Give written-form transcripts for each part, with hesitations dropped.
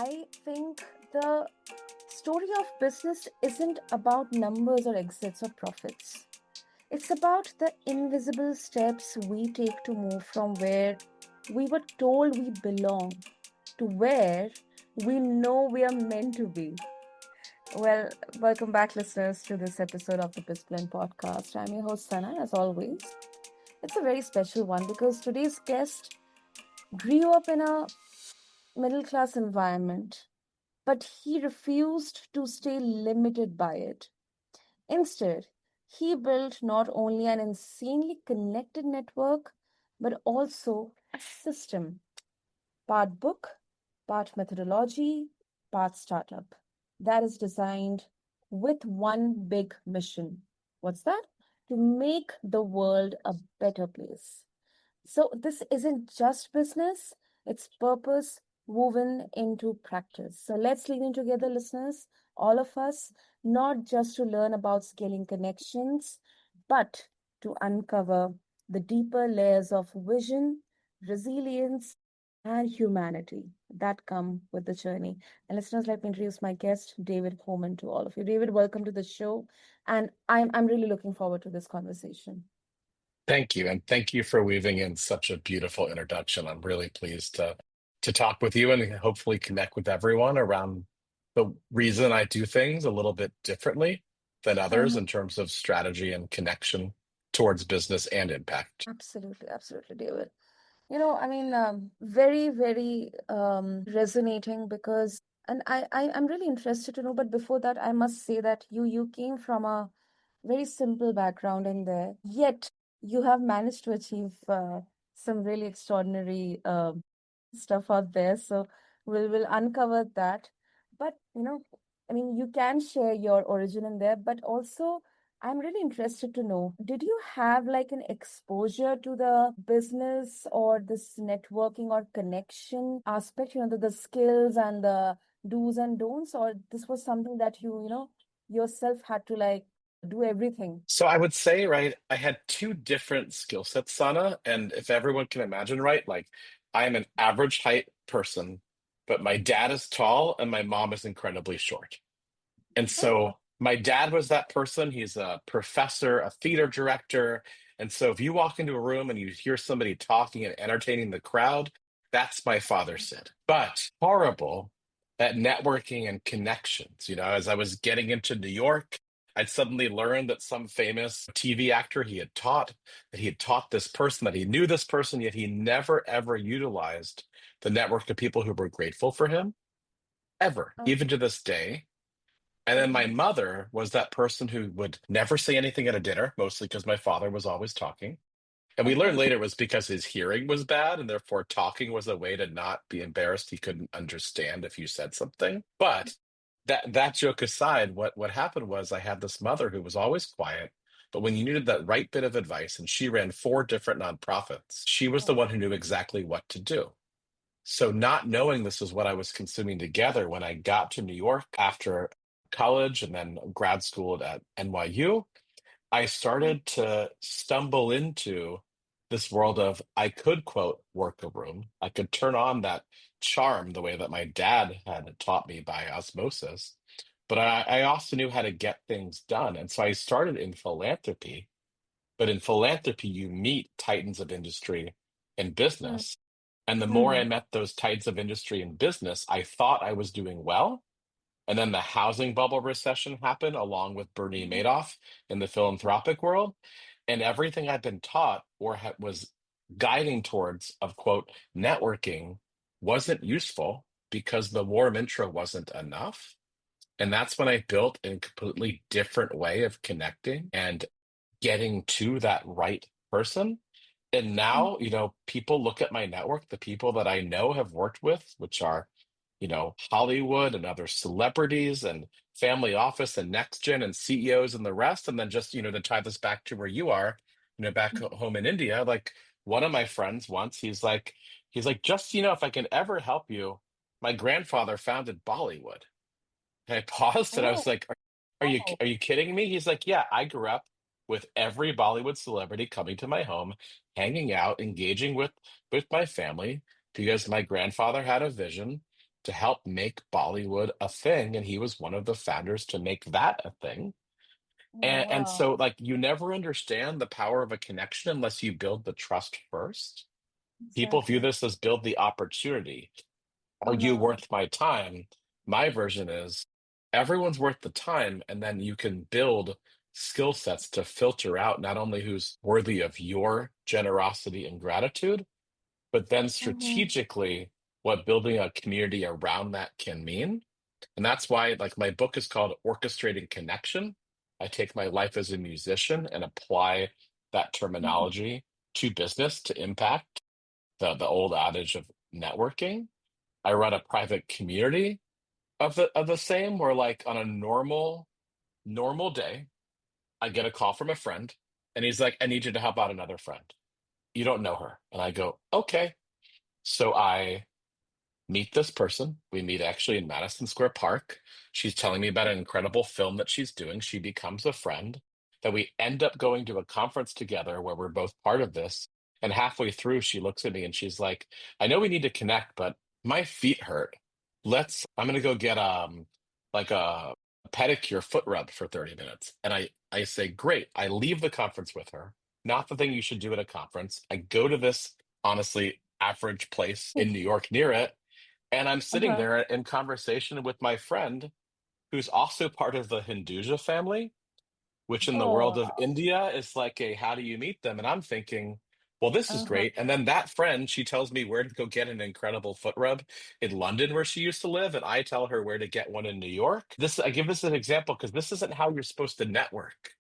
I think the story of business isn't about numbers or exits or profits. It's about the invisible steps we take to move from where we were told we belong to where we know we are meant to be. Well, welcome back, listeners, to this episode of the BizBlend Podcast. I'm your host, Sana, as always. It's a very special one because today's guest grew up in a middle class environment, but he refused to stay limited by it. Instead, he built not only an insanely connected network, but also a system, part book, part methodology, part startup, that is designed with one big mission. What's that? To make the world a better place. So, this isn't just business, it's purpose woven into practice. So, let's lean in together, listeners, all of us, not just to learn about scaling connections, but to uncover the deeper layers of vision, resilience, and humanity that come with the journey. And listeners, let me introduce my guest, David Homan, to all of you. David, welcome to the show. And I'm really looking forward to this conversation. Thank you, and thank you for weaving in such a beautiful introduction. I'm really pleased to talk with you and hopefully connect with everyone around the reason I do things a little bit differently than others in terms of strategy and connection towards business and impact. Absolutely, absolutely, David. Very, very resonating because, and I'm really interested to know, but before that, I must say that you came from a very simple background in there, yet you have managed to achieve some really extraordinary stuff out there. So we'll uncover that. But you can share your origin in there, but also I'm really interested to know, did you have like an exposure to the business or this networking or connection aspect, the skills and the do's and don'ts, or this was something that yourself had to like do everything? So I would say, right, I had two different skill sets, Sana, and if everyone can imagine, right, like I am an average height person, but my dad is tall and my mom is incredibly short. And Oh, so my dad was that person. He's a professor, a theater director. And so if you walk into a room and you hear somebody talking and entertaining the crowd, that's my father Sid. But horrible at networking and connections. As I was getting into New York, I'd suddenly learned that some famous TV actor that he had taught this person, that he knew this person, yet he never ever utilized the network of people who were grateful for him, ever, oh, even to this day. And then my mhm. mother was that person who would never say anything at a dinner, mostly because my father was always talking. And we learned later it was because his hearing was bad, and therefore talking was a way to not be embarrassed. He couldn't understand if you said something. But that joke aside, what happened was I had this mother who was always quiet, but when you needed that right bit of advice, and she ran four different nonprofits, she was the Oh, one who knew exactly what to do. So, not knowing this is what I was consuming together, when I got to New York after college and then grad school at NYU, I oh, started to stumble into this world of I could quote work a room. I could turn on that charm the way that my dad had taught me by osmosis. But I also knew how to get things done. And so I started in philanthropy. But in philanthropy, you meet titans of industry and mm, business. And the more I mhm, met those titans of industry and business, I thought I was doing well. And then the housing bubble recession happened along with Bernie mhm. Madoff in the philanthropic world. And everything I'd been taught or was guiding towards of quote networking wasn't useful because the warm intro wasn't enough. And that's when I built a completely different way of connecting and getting to that right person. And Mm, now, people look at my network, the people that I know have worked with, which are, Hollywood and other celebrities and family office and next gen and CEOs and the rest. And then just, to tie this back to where you are, back mhm. home in India, like one of my friends once, he's like, just, if I can ever help you, my grandfather founded Bollywood. And I paused and I Oh, was like, are you wow. are you kidding me? He's like, yeah, I grew up with every Bollywood celebrity coming to my home, hanging out, engaging with my family because my grandfather had a vision. to help make Bollywood a thing. And he was one of the founders to make that a thing. And Wow. so, like, you never understand the power of a connection unless you build the trust first. People view Exactly. this as build the opportunity. Are you Uh-huh. worth my time? My version is everyone's worth the time, and then you can build skill sets to filter out not only who's worthy of your generosity and gratitude, but then Mm-hmm. strategically what building a community around that can mean. And that's why, like, my book is called Orchestrating Connection. I take my life as a musician and apply that terminology to business to impact the old adage of networking. I run a private community of the same where, like, on a normal day, I get a call from a friend and he's like, I need you to help out another friend. You don't know her. And I go, okay. So I meet this person. We meet actually in Madison Square Park. She's telling me about an incredible film that she's doing. She becomes a friend. That we end up going to a conference together where we're both part of this. And halfway through, she looks at me and she's like, I know we need to connect, but my feet hurt. I'm gonna go get like a pedicure foot rub for 30 minutes. And I say, great. I leave the conference with her. Not the thing you should do at a conference. I go to this honestly average place in New York near it, and I'm sitting Uh-huh. there in conversation with my friend who's also part of the Hinduja family, which in the Oh, world of India is like a how do you meet them? And I'm thinking, well, this is uh-huh. great. And then that friend, she tells me where to go get an incredible foot rub in London where she used to live, and I tell her where to get one in New York. I give this an example because this isn't how you're supposed to network.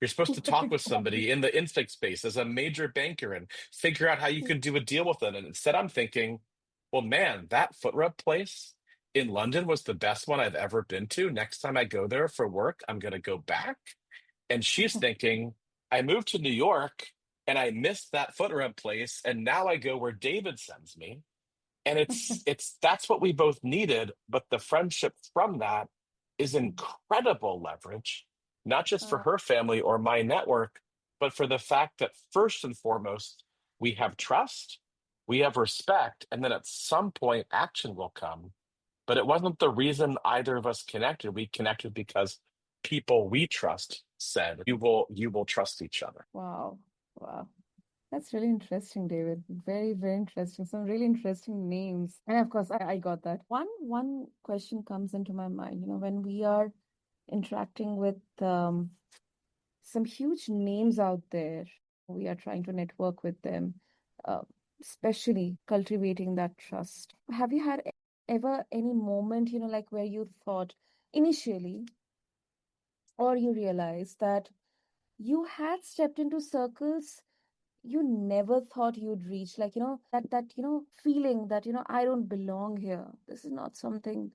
You're supposed to talk with Exactly. somebody in the instinct space as a major banker and figure out how you can do a deal with them. And instead, I'm thinking, well, man, that foot rub place in London was the best one I've ever been to. Next time I go there for work, I'm going to go back. And she's thinking, I moved to New York and I missed that foot rub place. And now I go where David sends me. And it's that's what we both needed, but the friendship from that is incredible leverage, not just for Uh, her family or my network, but for the fact that first and foremost, we have trust, we have respect, and then at some point action will come. But it wasn't the reason either of us connected. We connected because people we trust said, you will trust each other. wow. Wow. That's really interesting, David. Very, very interesting. Some really interesting names. And of course, I got that. One question comes into my mind, when we are interacting with some huge names out there, we are trying to network with them, uh, especially cultivating that trust. Have you had ever any moment, like where you thought initially, or you realized that you had stepped into circles you never thought you'd reach, like that feeling that I don't belong here, this is not something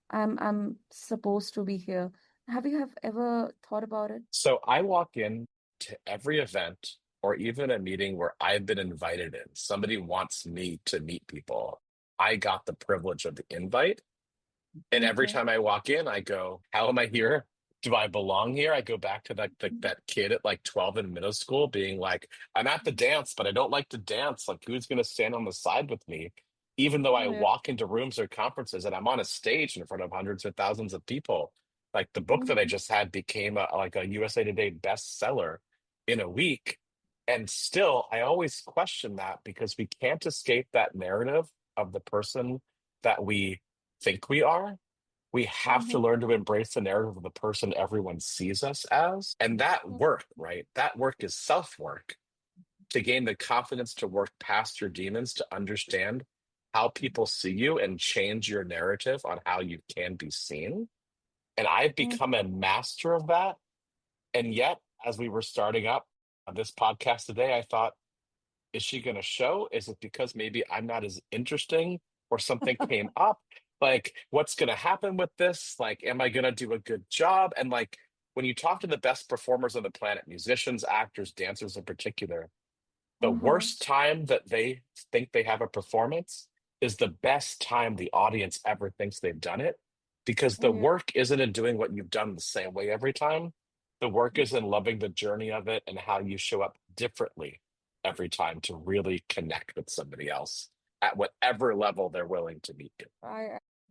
I'm supposed to be here. Have ever thought about it? So I walk in to every event or even a meeting where I've been invited in. Somebody wants me to meet people. I got the privilege of the invite. And every Okay. time I walk in, I go, how am I here? Do I belong here? I go back to that kid at like 12 in middle school being like, I'm at the dance, but I don't like to dance. Like, who's going to stand on the side with me? Even though I Yeah. walk into rooms or conferences and I'm on a stage in front of hundreds of thousands of people. Like the book that I Mhm. just had became like a USA Today bestseller in a week. And still, I always question that because we can't escape that narrative of the person that we think we are. We have to Mhm. learn to embrace the narrative of the person everyone sees us as. And that work, right? That work is self work to gain the confidence to work past your demons, to understand how people see you and change your narrative on how you can be seen. And I've Mhm. become a master of that. And yet, as we were starting up on this podcast today, I thought, is she going to show? Is it because maybe I'm not as interesting or something came up? Like, what's going to happen with this? Like, am I going to do a good job? And like, when you talk to the best performers on the planet, musicians, actors, dancers in particular, the Uh-huh. worst time that they think they have a performance is the best time the audience ever thinks they've done it, because the Yeah. work isn't in doing what you've done the same way every time. The work is in loving the journey of it and how you show up differently every time to really connect with somebody else at whatever level they're willing to meet you.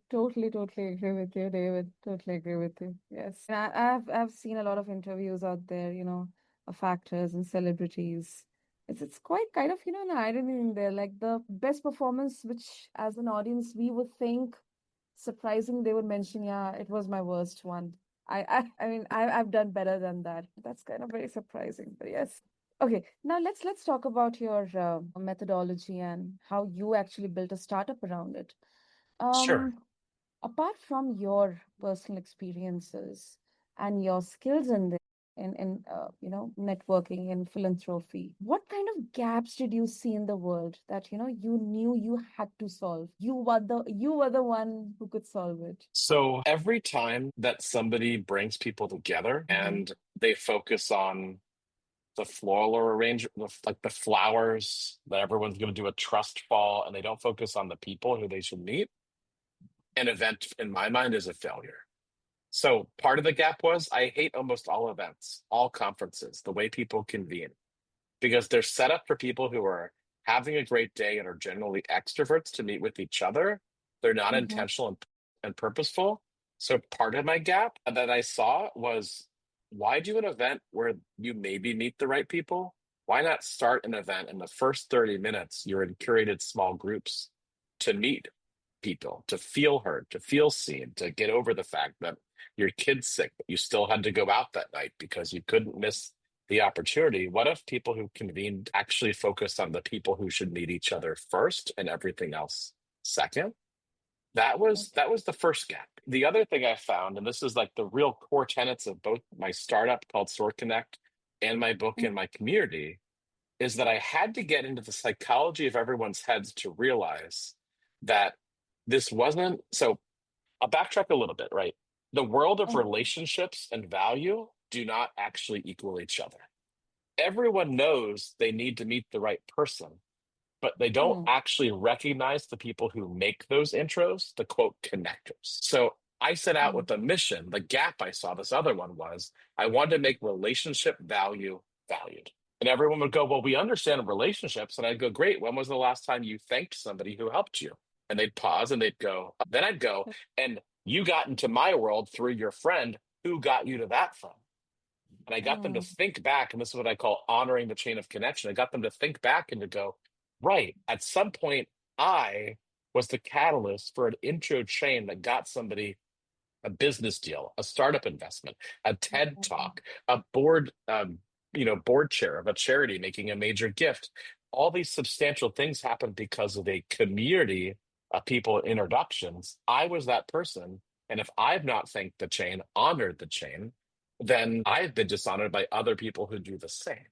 Totally agree with you, David. Totally agree with you. Yes. And I've seen a lot of interviews out there, of actors and celebrities. It's quite kind of, an irony in there. Like the best performance, which as an audience we would think surprising, they would mention, yeah, it was my worst one. I mean, I've done better than that. That's kind of very surprising, but yes. Okay, now let's talk about your methodology and how you actually built a startup around it. Sure. Um, Apart from your personal experiences and your skills in this, in networking and philanthropy, what kind of gaps did you see in the world that you knew you had to solve? You were the one who could solve it. So every time that somebody brings people together Mm-hmm. and they focus on the floral arrangement, like the flowers that everyone's going to do a trust fall, and they don't focus on the people who they should meet, an event in my mind is a failure. So part of the gap was I hate almost all events, all conferences, the way people convene, because they're set up for people who are having a great day and are generally extroverts to meet with each other. They're not Mm-hmm. intentional and purposeful. So part of my gap that I saw was, why do an event where you maybe meet the right people? Why not start an event in the first 30 minutes? You're in curated small groups to meet people, to feel heard, to feel seen, to get over the fact that your kid's sick, but you still had to go out that night because you couldn't miss the opportunity. What if people who convened actually focused on the people who should meet each other first and everything else second? That was the first gap. The other thing I found, and this is like the real core tenets of both my startup called Sword Connect and my book and my community, is that I had to get into the psychology of everyone's heads to realize that this wasn't so. I'll backtrack a little bit, right? The world of Mm-hmm. relationships and value do not actually equal each other. Everyone knows they need to meet the right person, but they don't Mm-hmm. actually recognize the people who make those intros, the quote connectors. So I set out with a mission. The gap I saw, this other one was I wanted to make relationship value valued. And everyone would go, well, we understand relationships. And I'd go, great. When was the last time you thanked somebody who helped you? And they'd pause and they'd go, then I'd go, and you got into my world through your friend. Who got you to that from? And I got them to Mm-hmm. think back, and this is what I call honoring the chain of connection. I got them to think back and to go, right, at some point, I was the catalyst for an intro chain that got somebody a business deal, a startup investment, a TED talk, a board chair of a charity making a major gift. All these substantial things happened because of a community of people introductions. I was that person. And if I've not thanked the chain, honored the chain, then I've been dishonored by other people who do the same.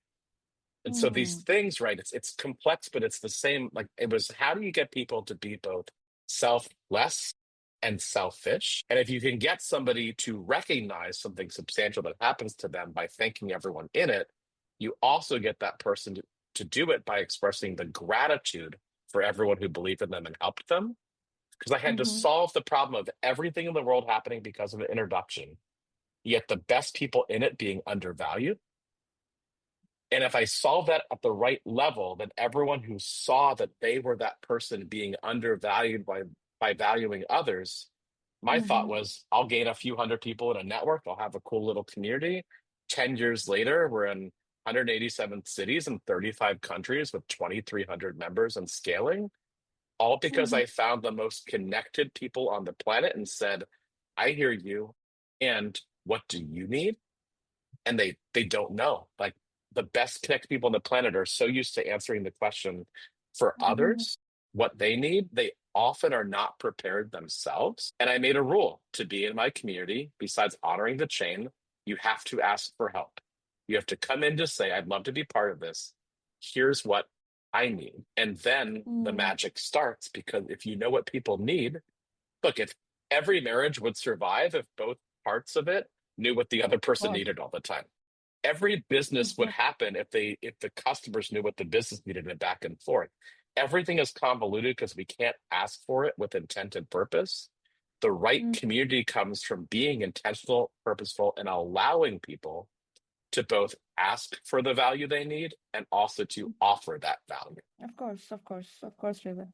And so these Mm-hmm. things, right, it's complex, but it's the same. Like it was, how do you get people to be both selfless and selfish? And if you can get somebody to recognize something substantial that happens to them by thanking everyone in it, you also get that person to do it by expressing the gratitude for everyone who believed in them and helped them. Because I had to Mm-hmm. solve the problem of everything in the world happening because of an introduction, yet the best people in it being undervalued. And if I solve that at the right level, then everyone who saw that they were that person being undervalued by valuing others, my thought Mm-hmm. was I'll gain a few hundred people in a network. I'll have a cool little community. 10 years later, we're in 187 cities in 35 countries with 2,300 members and scaling, all because Mm-hmm. I found the most connected people on the planet and said, I hear you. And what do you need? And they don't know. Like the best connected people on the planet are so used to answering the question for Mm-hmm. others what they need, they often are not prepared themselves. And I made a rule to be in my community, besides honoring the chain, you have to ask for help. You have to come in to say, I'd love to be part of this. Here's what I need. And then the Mm-hmm. magic starts, because if you know what people need, look, if every marriage would survive if both parts of it knew what the other Of person course. needed all the time. Every business would Exactly. happen if the customers knew what the business needed and back and forth. Everything is convoluted because we can't ask for it with intent and purpose. The right community comes from being intentional, purposeful, and allowing people to both ask for the value they need and also to offer that value. Of course, David.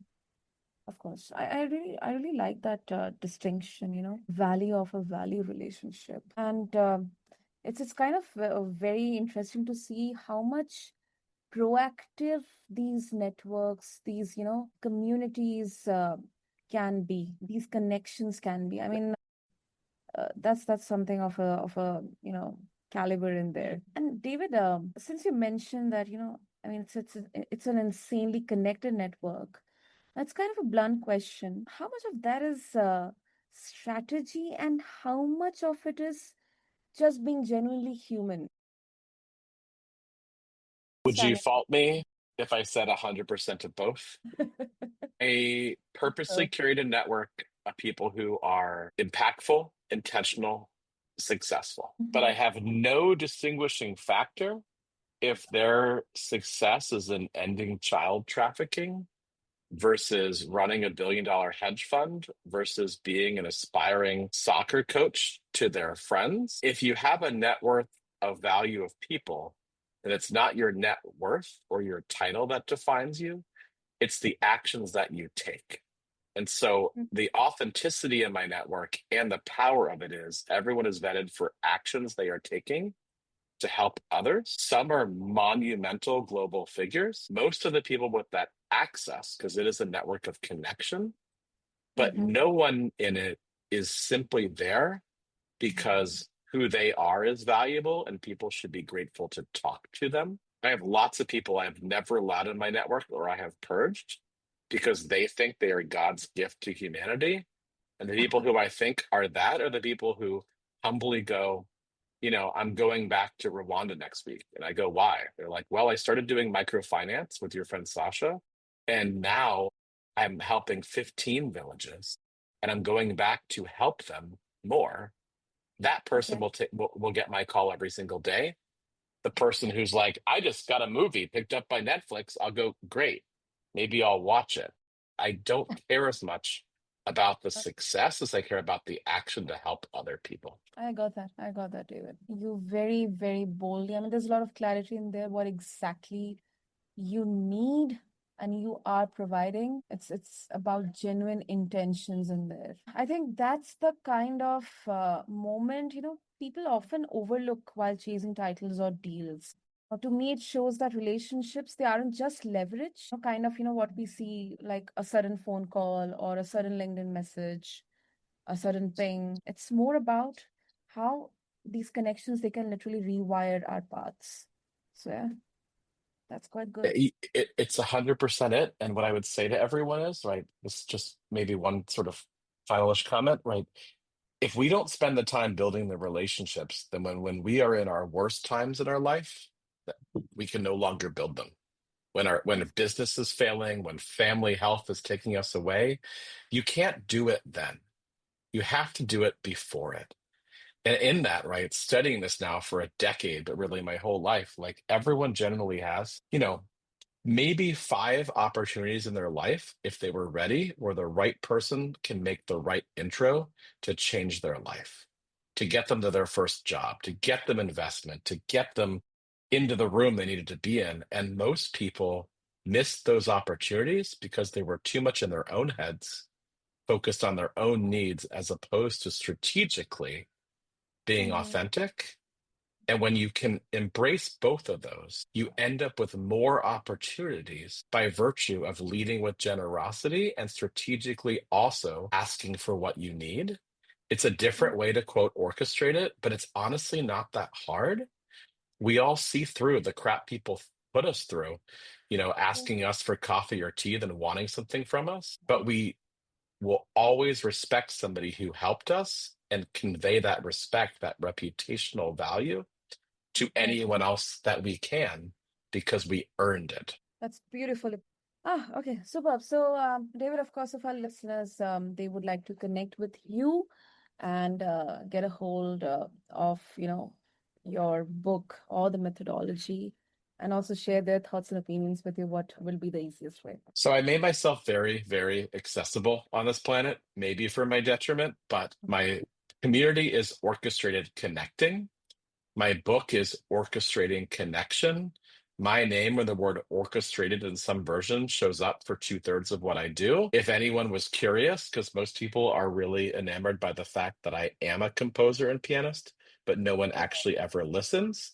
Of course. I really like that distinction, value of a value relationship. And it's kind of very interesting to see how much proactive these networks, these, communities can be, these connections can be. I mean, that's something of a caliber in there. And David, since you mentioned that, I mean, it's an insanely connected network. That's kind of a blunt question. How much of that is strategy, and how much of it is just being genuinely human? Would you Standing. fault me if I said 100% of both? A purposely So, curated network of people who are impactful, intentional, successful. But I mhm. have no distinguishing factor if their success is in ending child trafficking versus running $1 billion hedge fund versus being an aspiring soccer coach to their friends. If you have a net worth of value of people, then it's not your net worth or your title that defines you, it's the actions that you take. And so the authenticity in my network and the power of it is everyone is vetted for actions they are taking to help others. Some are monumental global figures. Most of the people with that access, because it is a network of connection, but Mhm. no one in it is simply there because who they are is valuable and people should be grateful to talk to them. I have lots of people I've never allowed in my network or I have purged because they think they are God's gift to humanity. And the people who I think are that are the people who humbly go, I'm going back to Rwanda next week. And I go, why? They're like, well, I started doing microfinance with your friend Sasha. And now I'm helping 15 villages and I'm going back to help them more. That person Okay. will get my call every single day. The person who's like, I just got a movie picked up by Netflix, I'll go, great. Maybe I'll watch it. I don't care as much about the success as I care about the action to help other people. I got that. I got that, David. You very, very boldly. I mean, there's a lot of clarity in there, what exactly you need and you are providing. It's about genuine intentions in there. I think that's the kind of moment, people often overlook while chasing titles or deals. To me, it shows that relationships, they aren't just leverage, kind of, what we see, like a sudden phone call or a sudden LinkedIn message, a sudden ping. It's more about how these connections, they can literally rewire our paths. So yeah, that's quite good. It's 100% it. And what I would say to everyone is, right, this is just maybe one sort of finalish comment, right? If we don't spend the time building the relationships, then when we are in our worst times in our life, we can no longer build them. When a business is failing, when family health is taking us away, you can't do it then. You have to do it before it. And in that, right, studying this now for a decade, but really my whole life, like everyone generally has, maybe 5 opportunities in their life, if they were ready, where the right person can make the right intro to change their life, to get them to their first job, to get them investment, to get them into the room they needed to be in. And most people missed those opportunities because they were too much in their own heads, focused on their own needs, as opposed to strategically being Mm-hmm. authentic. And when you can embrace both of those, you end up with more opportunities by virtue of leading with generosity and strategically also asking for what you need. It's a different way to quote orchestrate it, but it's honestly not that hard. We all see through the crap people put us through, asking us for coffee or tea than wanting something from us. But we will always respect somebody who helped us and convey that respect, that reputational value to anyone Exactly. else that we can because we earned it. That's beautiful. Okay, superb. So, David, of course, if our listeners, they would like to connect with you and get a hold of, your book or the methodology, and also share their thoughts and opinions with you, what will be the easiest way? So I made myself very, very accessible on this planet, maybe for my detriment, but my community is orchestrated connecting. My book is Orchestrating Connection. My name or the word orchestrated in some version shows up for 2/3 of what I do. If anyone was curious, because most people are really enamored by the fact that I am a composer and pianist, but no one actually ever listens.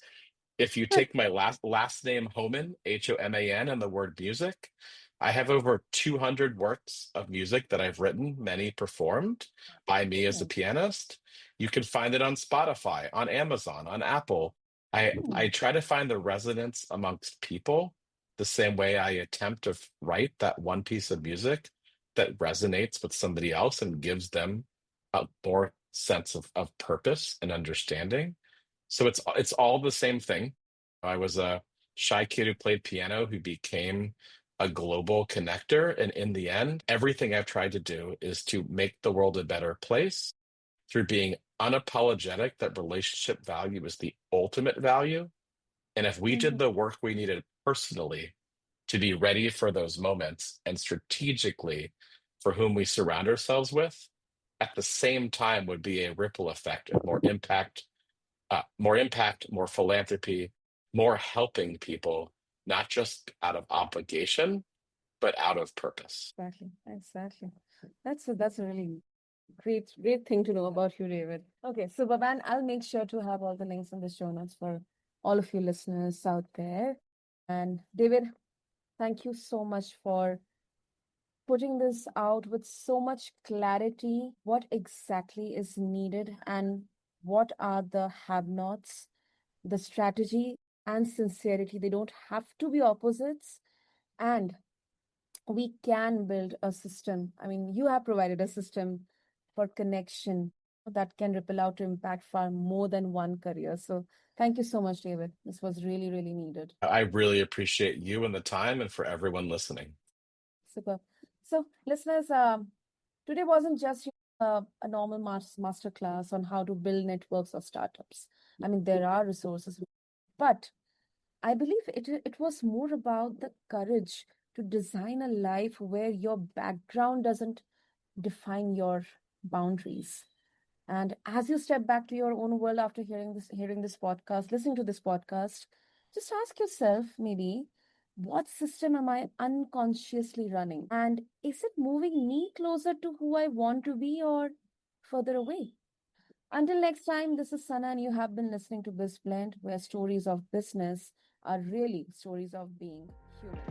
If you take my last name Homan, Homan, and the word music, I have over 200 works of music that I've written, many performed by me as a Oh, pianist. You can find it on Spotify, on Amazon, on Apple. I try to find the resonance amongst people the same way I attempt to write that one piece of music that resonates with somebody else and gives them a more sense of purpose and understanding. So it's all the same thing. I was a shy kid who played piano who became a global connector. And in the end, everything I've tried to do is to make the world a better place through being unapologetic that relationship value is the ultimate value. And if we did mhm. the work we needed personally to be ready for those moments and strategically for whom we surround ourselves with, at the same time would be a ripple effect of more impact, more philanthropy, more helping people, not just out of obligation, but out of purpose. Exactly, exactly. That's a really great thing to know about you, David. Okay, so Baban, I'll make sure to have all the links in the show notes for all of you listeners out there. And David, thank you so much for putting this out with so much clarity, what exactly is needed and what are the have-nots, the strategy and sincerity. They don't have to be opposites. And we can build a system. I mean, you have provided a system for connection that can ripple out to impact far more than one career. So thank you so much, David. This was really, really needed. I really appreciate you and the time and for everyone listening. Super. So, listeners, today wasn't just a normal master class on how to build networks or startups. I mean, there are resources, but I believe it was more about the courage to design a life where your background doesn't define your boundaries. And as you step back to your own world after hearing this podcast, listening to this podcast, just ask yourself maybe, what system am I unconsciously running? And is it moving me closer to who I want to be or further away? Until next time, this is Sana, and you have been listening to BizBlend, where stories of business are really stories of being human.